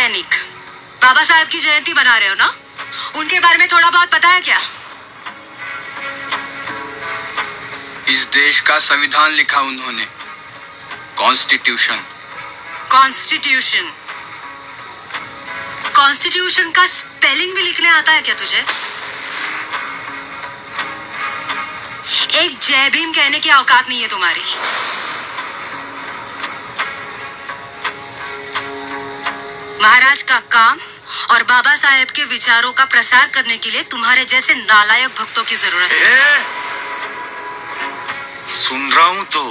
सैनिक बाबा साहब की जयंती बना रहे हो ना? उनके बारे में थोड़ा बहुत पता है क्या? इस देश का संविधान लिखा उन्होंने, कॉन्स्टिट्यूशन। कॉन्स्टिट्यूशन? कॉन्स्टिट्यूशन का स्पेलिंग भी लिखने आता है क्या तुझे? एक जय भीम कहने की औकात नहीं है तुम्हारी। महाराज का काम और बाबा साहेब के विचारों का प्रसार करने के लिए तुम्हारे जैसे नालायक भक्तों की जरूरत है। सुन रहा हूं तो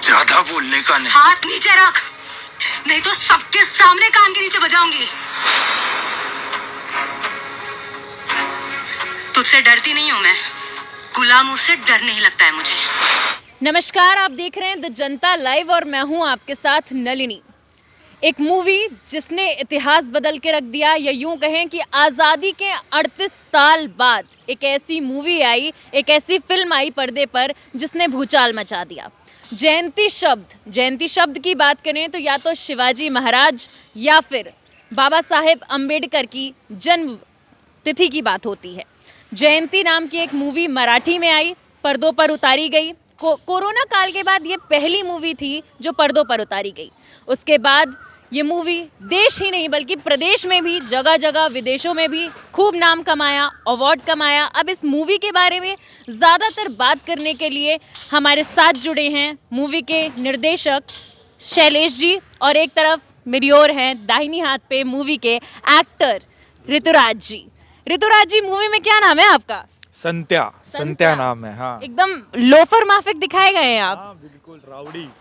ज्यादा बोलने का नहीं। हाथ नीचे रख, नहीं तो सबके सामने कान के नीचे बजाऊंगी। तुझसे डरती नहीं हूं मैं, गुलामों से डर नहीं लगता है मुझे। नमस्कार, आप देख रहे हैं द जनता लाइव और मैं हूं आपके साथ नलिनी। एक मूवी जिसने इतिहास बदल के रख दिया, या यूं कहें कि आज़ादी के 38 साल बाद एक ऐसी मूवी आई, एक ऐसी फिल्म आई पर्दे पर जिसने भूचाल मचा दिया। जयंती शब्द की बात करें तो या तो शिवाजी महाराज या फिर बाबा साहेब अम्बेडकर की जन्म तिथि की बात होती है। जयंती नाम की एक मूवी मराठी में आई, पर्दों पर उतारी गई। कोरोना काल के बाद ये पहली मूवी थी जो पर्दों पर उतारी गई। उसके बाद ये मूवी देश ही नहीं बल्कि प्रदेश में भी, जगह जगह विदेशों में भी खूब नाम कमाया, अवार्ड कमाया। अब इस मूवी के बारे में ज़्यादातर बात करने के लिए हमारे साथ जुड़े हैं मूवी के निर्देशक शैलेश जी, और एक तरफ मेरी ओर हैं दाहिनी हाथ पे मूवी के एक्टर ऋतुराज जी। ऋतुराज जी, मूवी में क्या नाम है आपका? संत्या नाम है। हाँ, एकदम लोफर माफिक दिखाए गए हैं आप। हाँ, बिल्कुल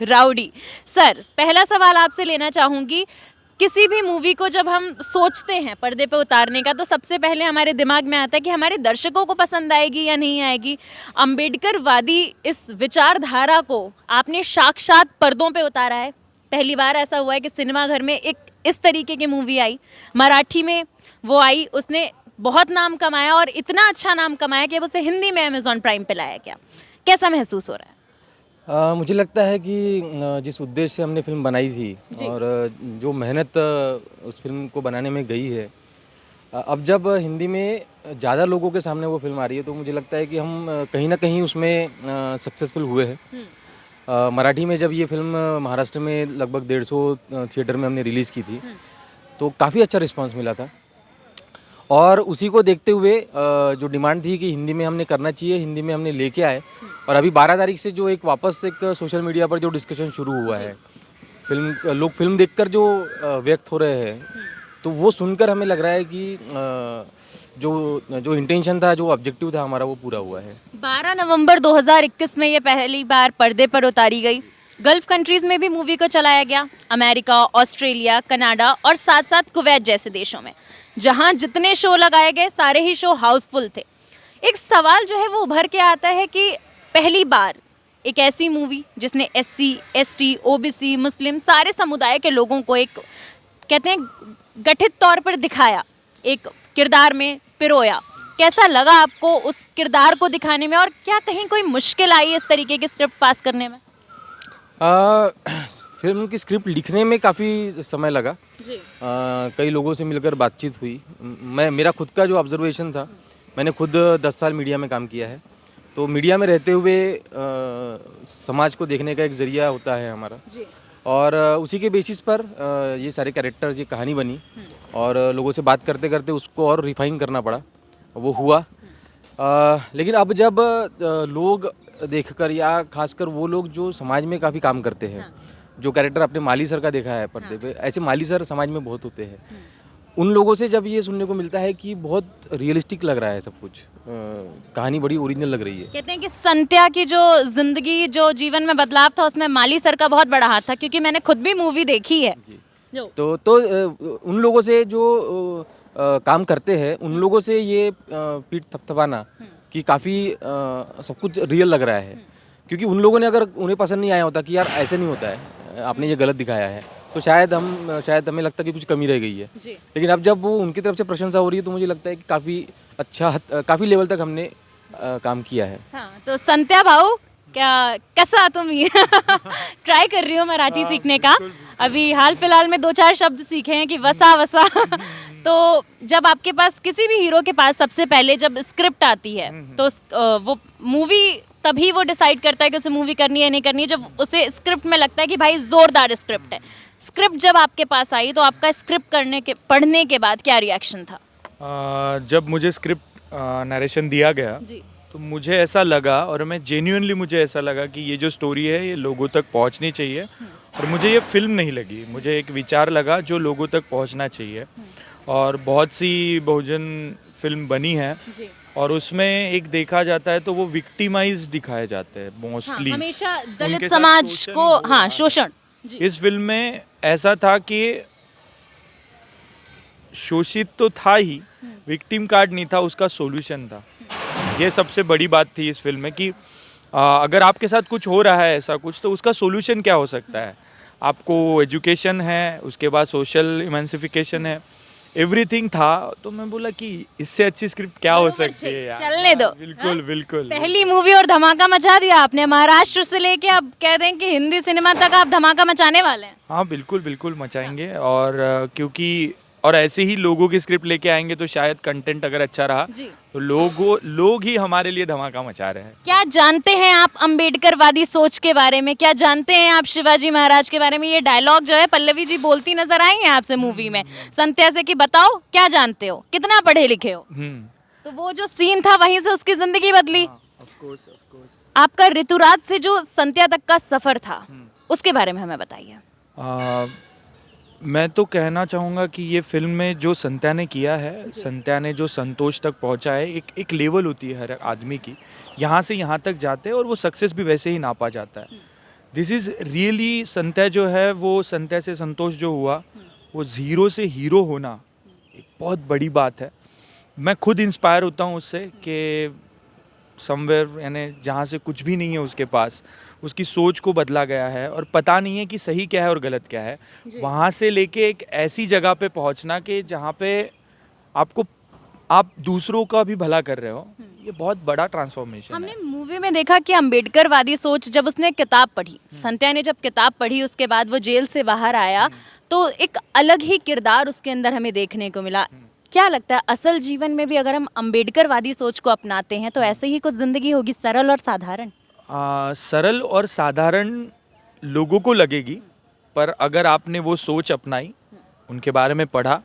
राउडी। सर, पहला सवाल आपसे लेना चाहूंगी, किसी भी मूवी को जब हम सोचते हैं पर्दे पे उतारने का तो सबसे पहले हमारे दिमाग में आता है कि हमारे दर्शकों को पसंद आएगी या नहीं आएगी। अम्बेडकरवादी इस विचारधारा को आपने साक्षात पर्दों पे उतारा है। पहली बार ऐसा हुआ है कि सिनेमा घर में एक इस तरीके की मूवी आई, मराठी में वो आई, उसने बहुत नाम कमाया और इतना अच्छा नाम कमाया कि अब उसे हिंदी में अमेज़ॉन प्राइम पे लाया गया। कैसा महसूस हो रहा है? मुझे लगता है कि जिस उद्देश्य से हमने फिल्म बनाई थी और जो मेहनत उस फिल्म को बनाने में गई है, अब जब हिंदी में ज़्यादा लोगों के सामने वो फिल्म आ रही है तो मुझे लगता है कि हम कहीं ना कहीं उसमें सक्सेसफुल हुए हैं। मराठी में जब ये फिल्म महाराष्ट्र में लगभग 150 थिएटर में हमने रिलीज़ की थी तो काफ़ी अच्छा रिस्पांस मिला था, और उसी को देखते हुए जो डिमांड थी कि हिंदी में हमने करना चाहिए, हिंदी में हमने लेके आए। और अभी 12 तारीख से जो एक वापस एक सोशल मीडिया पर जो डिस्कशन शुरू हुआ है, लोग फिल्म देखकर जो व्यक्त हो रहे हैं, तो वो सुनकर हमें लग रहा है कि जो इंटेंशन था, जो ऑब्जेक्टिव था हमारा, वो पूरा हुआ है। 12 नवंबर 2021 में ये पहली बार पर्दे पर उतारी गई। गल्फ कंट्रीज़ में भी मूवी को चलाया गया, अमेरिका, ऑस्ट्रेलिया, कनाडा और साथ साथ कुवैत जैसे देशों में। जहां जितने शो लगाए गए सारे ही शो हाउसफुल थे। एक सवाल जो है वो उभर के आता है कि पहली बार एक ऐसी मूवी जिसने SC, ST, OBC, मुस्लिम सारे समुदाय के लोगों को एक कहते हैं गठित तौर पर दिखाया, एक किरदार में पिरोया। कैसा लगा आपको उस किरदार को दिखाने में, और क्या कहीं कोई मुश्किल आई इस तरीके की स्क्रिप्ट पास करने में? फिल्म की स्क्रिप्ट लिखने में काफ़ी समय लगा जी। कई लोगों से मिलकर बातचीत हुई। मेरा खुद का जो ऑब्जर्वेशन था, मैंने खुद 10 साल मीडिया में काम किया है, तो मीडिया में रहते हुए समाज को देखने का एक ज़रिया होता है हमारा जी। और उसी के बेसिस पर ये सारे कैरेक्टर्स, ये कहानी बनी, और लोगों से बात करते करते उसको और रिफाइन करना पड़ा, वो हुआ। लेकिन अब जब लोग देखकर, या खासकर वो लोग जो समाज में काफ़ी काम करते हैं, जो कैरेक्टर आपने माली सर का देखा है पर्दे पे, ऐसे माली सर समाज में बहुत होते हैं। उन लोगों से जब ये सुनने को मिलता है कि बहुत रियलिस्टिक लग रहा है सब कुछ, कहानी बड़ी ओरिजिनल लग रही है। कहते हैं कि संत्या की जो जिंदगी, जो जीवन में बदलाव था, उसमें माली सर का बहुत बड़ा हाथ था, क्योंकि मैंने खुद भी मूवी देखी है। तो उन लोगों से जो काम करते हैं, उन लोगों से ये पीठ थपथपाना कि काफ़ी सब कुछ रियल लग रहा है, क्योंकि उन लोगों ने, अगर उन्हें पसंद नहीं आया होता कि यार ऐसे नहीं होता है, आपने ये गलत दिखाया है, तो शायद हमें लगता कि कुछ कमी रह गई है। लेकिन अब जब वो उनकी तरफ से प्रशंसा हो रही है तो मुझे लगता है कि काफ़ी लेवल तक हमने काम किया है। हाँ, तो संत्या भाऊ, क्या कैसा तुम ये ट्राई कर रही हो मराठी सीखने का? अभी हाल फिलहाल में 2-4 शब्द सीखे हैं कि वसा वसा तो जब आपके पास किसी भी हीरो के पास सबसे पहले जब स्क्रिप्ट आती है तो वो मूवी तभी वो डिसाइड करता है कि उसे मूवी करनी है नहीं करनी है जब उसे स्क्रिप्ट में लगता है कि भाई जोरदार स्क्रिप्ट है। स्क्रिप्ट जब आपके पास आई तो आपका स्क्रिप्ट पढ़ने के बाद क्या रिएक्शन था? जब मुझे स्क्रिप्ट नरेशन दिया गया जी। तो मुझे ऐसा लगा, और मैं जेन्युइनली मुझे ऐसा लगा कि ये जो स्टोरी है ये लोगों तक पहुंचनी चाहिए। और मुझे ये फिल्म नहीं लगी, मुझे एक विचार लगा जो लोगों तक पहुंचना चाहिए। और बहुत सी बहुजन फिल्म बनी है जी। और उसमें एक देखा जाता है तो वो विक्टिमाइज दिखाए जाते हैं मोस्टली। हमेशा उनके दलित साथ समाज शोषण को हो रहा हाँ है। शोषण जी। इस फिल्म में ऐसा था कि शोषित तो था ही, विक्टिम कार्ड नहीं था, उसका सॉल्यूशन था। ये सबसे बड़ी बात थी इस फिल्म में कि अगर आपके साथ कुछ हो रहा है ऐसा कुछ तो उसका सॉल्यूशन क्या हो सकता है। आपको एजुकेशन है, उसके बाद सोशल इमेंसिफिकेशन है, एवरीथिंग था। तो मैं बोला कि इससे अच्छी स्क्रिप्ट क्या हो सकती है यार। चलने दो। बिल्कुल बिल्कुल। पहली मूवी और धमाका मचा दिया आपने। महाराष्ट्र से लेके अब कह दें कि हिंदी सिनेमा तक आप धमाका मचाने वाले हैं। हाँ बिल्कुल बिल्कुल मचाएंगे। और क्योंकि और ऐसे ही लोगों की स्क्रिप्ट लेके आएंगे तो शायद कंटेंट अगर अच्छा रहा जी। तो लोग ही हमारे लिए धमाका मचा रहे हैं। क्या जानते हैं आप अंबेडकरवादी सोच के बारे में? क्या जानते हैं आप शिवाजी महाराज के बारे में? ये डायलॉग जो है पल्लवी जी बोलती नजर आई हैं आपसे मूवी में संध्या से कि बताओ क्या जानते हो, कितना पढ़े लिखे हो। तो वो जो सीन था वहीं से उसकी जिंदगी बदली। Of course. आपका ऋतुराज से जो संध्या तक का सफर था उसके बारे में हमें बताइए। मैं तो कहना चाहूँगा कि ये फिल्म में जो संध्या ने किया है, संध्या ने जो संतोष तक पहुँचा है, एक लेवल होती है हर आदमी की, यहाँ से यहाँ तक जाते हैं और वो सक्सेस भी वैसे ही नापा जाता है। दिस इज़ रियली संध्या जो है वो संध्या से संतोष जो हुआ वो ज़ीरो से हीरो होना एक बहुत बड़ी बात है। मैं खुद इंस्पायर होता हूँ उससे कि समवेयर यानी जहाँ से कुछ भी नहीं है उसके पास, उसकी सोच को बदला गया है और पता नहीं है कि सही क्या है और गलत क्या है, वहाँ से लेके एक ऐसी जगह पे पहुँचना कि जहाँ पे आप दूसरों का भी भला कर रहे हो, ये बहुत बड़ा ट्रांसफॉर्मेशन है। हमने मूवी में देखा कि अंबेडकरवादी सोच जब उसने किताब पढ़ी, संध्या ने जब किताब पढ़ी उसके बाद वो जेल से बाहर आया तो एक अलग ही किरदार उसके अंदर हमें देखने को मिला। क्या लगता है असल जीवन में भी अगर हम अंबेडकरवादी सोच को अपनाते हैं तो ऐसे ही कुछ जिंदगी होगी सरल और साधारण? सरल और साधारण लोगों को लगेगी, पर अगर आपने वो सोच अपनाई, उनके बारे में पढ़ा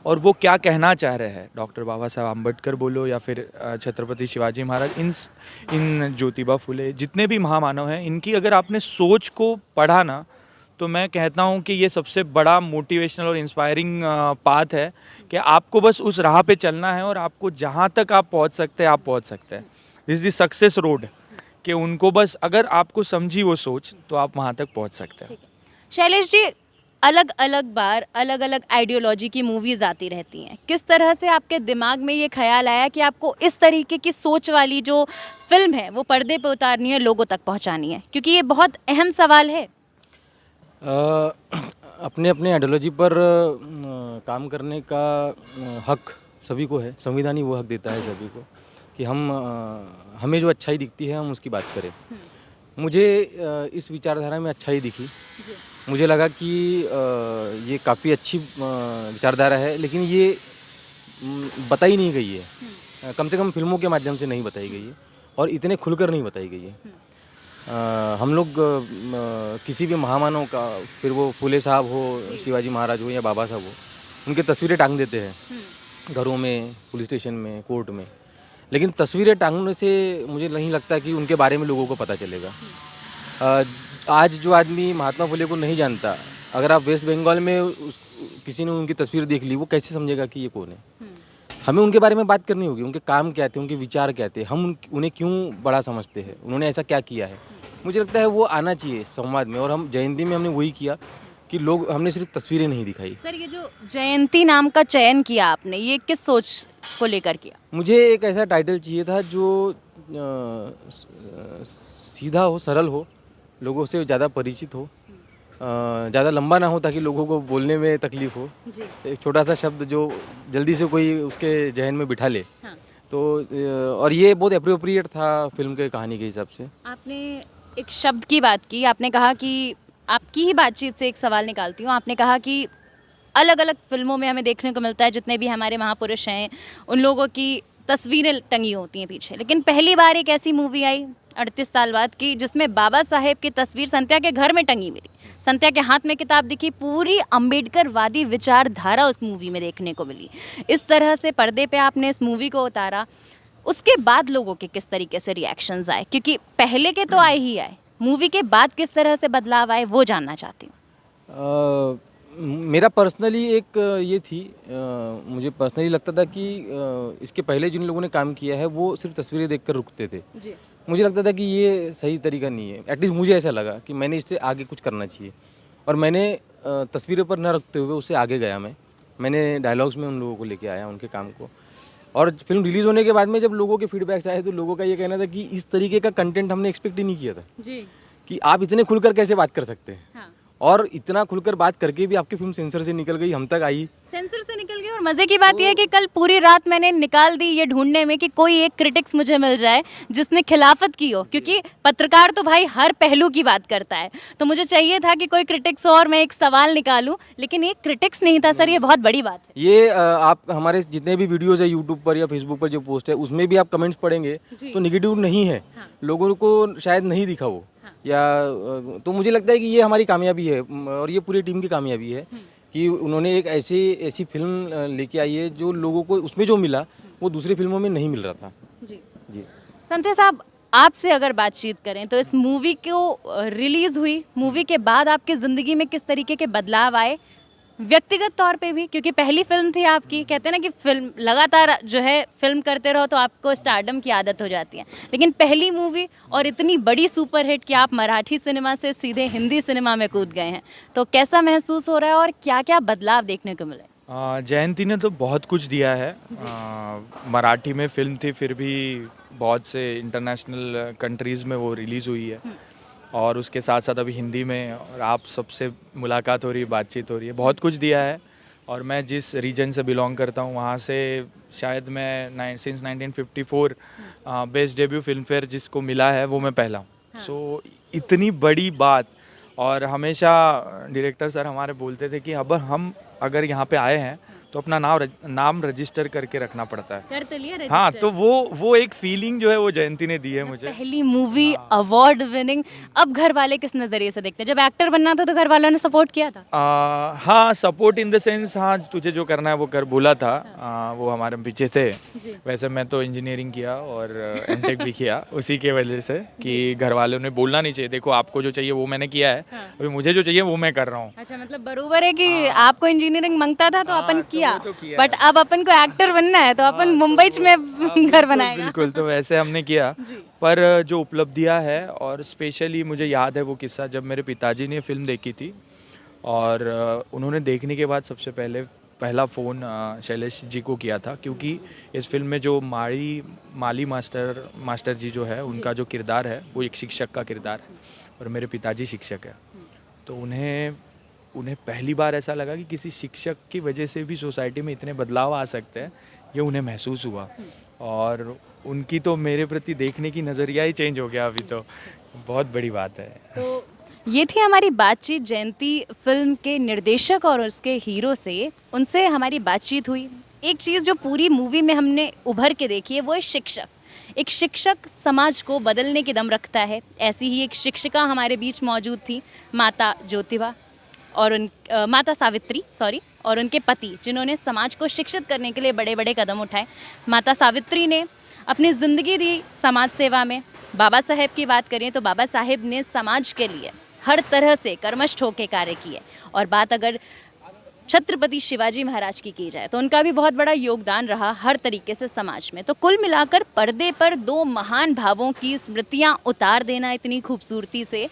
और वो क्या कहना चाह रहे हैं, डॉक्टर बाबा साहब आम्बेडकर बोलो या फिर छत्रपति शिवाजी महाराज, इन ज्योतिबा फुले, जितने भी महामानव हैं, इनकी अगर आपने सोच को पढ़ा ना तो मैं कहता हूँ कि ये सबसे बड़ा मोटिवेशनल और इंस्पायरिंग पाथ है कि आपको बस उस राह पे चलना है और आपको जहाँ तक आप पहुँच सकते हैं आप पहुँच सकते हैं। This is the success road कि उनको बस अगर आपको समझी वो सोच तो आप वहाँ तक पहुँच सकते हैं। शैलेश जी, अलग अलग बार अलग अलग आइडियोलॉजी की मूवीज आती रहती हैं, किस तरह से आपके दिमाग में ये ख्याल आया कि आपको इस तरीके की सोच वाली जो फिल्म है वो पर्दे पे उतारनी है, लोगों तक पहुंचानी है? क्योंकि ये बहुत अहम सवाल है। अपने अपने आइडियोलॉजी पर काम करने का हक सभी को है, संविधान ही वो हक देता है सभी को कि हमें जो अच्छाई दिखती है हम उसकी बात करें। मुझे इस विचारधारा में अच्छाई दिखी, मुझे लगा कि ये काफ़ी अच्छी विचारधारा है, लेकिन ये बताई नहीं गई है, कम से कम फिल्मों के माध्यम से नहीं बताई गई है और इतने खुलकर नहीं बताई गई है। हम लोग किसी भी महामानव का, फिर वो फुले साहब हो, शिवाजी महाराज हो या बाबा साहब हो, उनके तस्वीरें टांग देते हैं घरों में, पुलिस स्टेशन में, कोर्ट में, लेकिन तस्वीरें टांगने से मुझे नहीं लगता कि उनके बारे में लोगों को पता चलेगा। आज जो आदमी महात्मा फुले को नहीं जानता, अगर आप वेस्ट बंगाल में किसी ने उनकी तस्वीर देख ली, वो कैसे समझेगा कि ये कौन है? हमें उनके बारे में बात करनी होगी, उनके काम क्या थे, उनके विचार क्या थे, हम उन्हें क्यों बड़ा समझते हैं, उन्होंने ऐसा क्या किया है। मुझे लगता है वो आना चाहिए संवाद में, और हम जयंती में हमने वही किया कि हमने सिर्फ तस्वीरें नहीं दिखाई। सर, ये जो जयंती नाम का चयन किया आपने, ये किस सोच को लेकर किया? मुझे एक ऐसा टाइटल चाहिए था जो सीधा हो, सरल हो, लोगों से ज़्यादा परिचित हो, ज़्यादा लंबा ना हो ताकि लोगों को बोलने में तकलीफ हो, एक छोटा सा शब्द जो जल्दी से कोई उसके जहन में बिठा ले। हाँ। तो और ये बहुत एप्रोप्रिएट था फिल्म के कहानी के हिसाब से। आपने एक शब्द की बात की, आपने कहा कि आपकी ही बातचीत से एक सवाल निकालती हूँ। आपने कहा कि अलग अलग फिल्मों में हमें देखने को मिलता है जितने भी हमारे महापुरुष हैं उन लोगों की तस्वीरें टंगी होती हैं पीछे, लेकिन पहली बार एक ऐसी मूवी आई 38 साल बाद की जिसमें बाबा साहेब की तस्वीर संध्या के घर में टंगी मिली। संध्या के हाथ में किताब दिखी, पूरी अंबेडकरवादी विचारधारा उस मूवी में देखने को मिली। इस तरह से पर्दे पे आपने इस मूवी को उतारा, उसके बाद लोगों के किस तरीके से रिएक्शंस आए? क्योंकि पहले के तो आए ही आए, मूवी के बाद किस तरह से बदलाव आए वो जानना चाहती हूँ। मेरा पर्सनली एक ये थी, मुझे पर्सनली लगता था कि इसके पहले जिन लोगों ने काम किया है वो सिर्फ तस्वीरें देखकर रुकते थे। जी। मुझे लगता था कि ये सही तरीका नहीं है, एटलीस्ट मुझे ऐसा लगा कि मैंने इससे आगे कुछ करना चाहिए और मैंने तस्वीरों पर न रखते हुए उससे आगे गया। मैंने डायलॉग्स में उन लोगों को लेके आया, उनके काम को। और फिल्म रिलीज़ होने के बाद में जब लोगों के फीडबैक्स आए तो लोगों का ये कहना था कि इस तरीके का कंटेंट हमने एक्सपेक्ट ही नहीं किया था जी। कि आप इतने खुलकर कैसे बात कर सकते हैं। हाँ। और इतना खुलकर बात करके भी आपकी फिल्म सेंसर से निकल गई, हम तक आई। सेंसर से निकल गई। और मज़े की बात यह है कि कल पूरी रात मैंने निकाल दी ये ढूंढने में कि कोई एक क्रिटिक्स मुझे मिल जाए जिसने खिलाफत की हो, क्योंकि पत्रकार तो भाई हर पहलू की बात करता है। तो मुझे चाहिए था कि कोई क्रिटिक्स हो और मैं एक सवाल निकालूं, लेकिन एक क्रिटिक्स नहीं था सर, ये बहुत बड़ी बात है। ये आप हमारे जितने भी वीडियोज़ है यूट्यूब पर या फेसबुक पर जो पोस्ट है उसमें भी आप कमेंट्स पढ़ेंगे तो निगेटिव नहीं है। हाँ। लोगों को शायद नहीं दिखा वो। या तो मुझे लगता है कि ये हमारी कामयाबी है और ये पूरी टीम की कामयाबी है कि उन्होंने एक ऐसी फिल्म लेके आई है जो लोगों को उसमें जो मिला वो दूसरी फिल्मों में नहीं मिल रहा था। जी। संध्या साहब, आपसे अगर बातचीत करें तो इस मूवी को रिलीज़ हुई, मूवी के बाद आपकी ज़िंदगी में किस तरीके के बदलाव आए व्यक्तिगत तौर पे भी? क्योंकि पहली फिल्म थी आपकी, कहते हैं ना कि फिल्म लगातार जो है फिल्म करते रहो तो आपको स्टारडम की आदत हो जाती है, लेकिन पहली मूवी और इतनी बड़ी सुपरहिट कि आप मराठी सिनेमा से सीधे हिंदी सिनेमा में कूद गए हैं, तो कैसा महसूस हो रहा है और क्या क्या बदलाव देखने को मिले? जयंती ने तो बहुत कुछ दिया है। मराठी में फिल्म थी, फिर भी बहुत से इंटरनेशनल कंट्रीज़ में वो रिलीज़ हुई है और उसके साथ साथ अभी हिंदी में, और आप सबसे मुलाकात हो रही है, बातचीत हो रही है, बहुत कुछ दिया है। और मैं जिस रीजन से बिलोंग करता हूँ वहाँ से शायद मैं since 1954 best debut film fair जिसको मिला है वो मैं पहला हूँ। सो इतनी बड़ी बात। और हमेशा डायरेक्टर सर हमारे बोलते थे कि अब हम अगर यहाँ पे आए हैं तो अपना नाम रजिस्टर करके रखना पड़ता है। कर तो लिया रजिस्टर। हाँ, तो वो एक फीलिंग जो है वो जयंती ने दी है मुझे। पहली मूवी अवार्ड विनिंग। अब घर वाले किस नज़रिए से देखते हैं? जब एक्टर बनना था तो घर वालों ने सपोर्ट किया था? हाँ, सपोर्ट इन द सेंस, हाँ तुझे जो करना है वो कर बोला था। वो हमारे पीछे थे। वैसे मैं तो इंजीनियरिंग किया और एमटेक भी किया उसी के वजह से कि घर वालों ने बोलना नहीं चाहिए, देखो आपको जो चाहिए वो मैंने किया है, अभी मुझे जो चाहिए वो मैं कर रहा हूँ। अच्छा, मतलब बरोबर है कि आपको इंजीनियरिंग मांगता था तो अपन किया, बट अब अपन को एक्टर बनना है तो अपन मुंबई में घर बनाएगा। बिल्कुल, तो वैसे हमने किया। पर जो उपलब्धियां है, और स्पेशली मुझे याद है वो किस्सा जब मेरे पिताजी ने फिल्म देखी थी और उन्होंने देखने के बाद सबसे पहला फ़ोन शैलेश जी को किया था, क्योंकि इस फिल्म में जो माली मास्टर जी जो है उनका जो किरदार है वो एक शिक्षक का किरदार है और मेरे पिताजी शिक्षक है। तो उन्हें पहली बार ऐसा लगा कि किसी शिक्षक की वजह से भी सोसाइटी में इतने बदलाव आ सकते हैं, ये उन्हें महसूस हुआ। और उनकी तो मेरे प्रति देखने की नज़रिया ही चेंज हो गया अभी, तो बहुत बड़ी बात है। तो ये थी हमारी बातचीत जयंती फिल्म के निर्देशक और उसके हीरो से। उनसे हमारी बातचीत हुई। एक चीज़ जो पूरी मूवी में हमने उभर के देखी है वो है शिक्षक। एक शिक्षक समाज को बदलने की दम रखता है। ऐसी ही एक शिक्षिका हमारे बीच मौजूद थी, माता ज्योतिबा और माता सावित्री और उनके पति, जिन्होंने समाज को शिक्षित करने के लिए बड़े बड़े कदम उठाए। माता सावित्री ने अपनी ज़िंदगी दी समाज सेवा में। बाबा साहेब की बात करें तो बाबा साहेब ने समाज के लिए हर तरह से कर्मठ होकर कार्य किए। और बात अगर छत्रपति शिवाजी महाराज की जाए तो उनका भी बहुत बड़ा योगदान रहा हर तरीके से समाज में। तो कुल मिलाकर पर्दे पर दो महान भावों की स्मृतियां उतार देना इतनी खूबसूरती से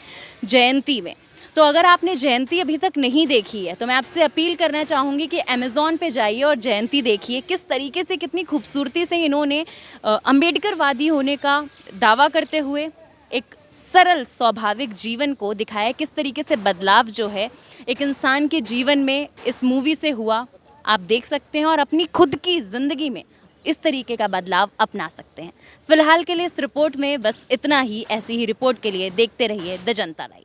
जयंती में। तो अगर आपने जयंती अभी तक नहीं देखी है तो मैं आपसे अपील करना चाहूँगी कि अमेज़ॉन पे जाइए और जयंती देखिए। किस तरीके से, कितनी खूबसूरती से इन्होंने अम्बेडकरवादी होने का दावा करते हुए एक सरल स्वाभाविक जीवन को दिखाया। किस तरीके से बदलाव जो है एक इंसान के जीवन में इस मूवी से हुआ, आप देख सकते हैं और अपनी खुद की ज़िंदगी में इस तरीके का बदलाव अपना सकते हैं। फिलहाल के लिए इस रिपोर्ट में बस इतना ही। ऐसी ही रिपोर्ट के लिए देखते रहिए द जनता लाइव।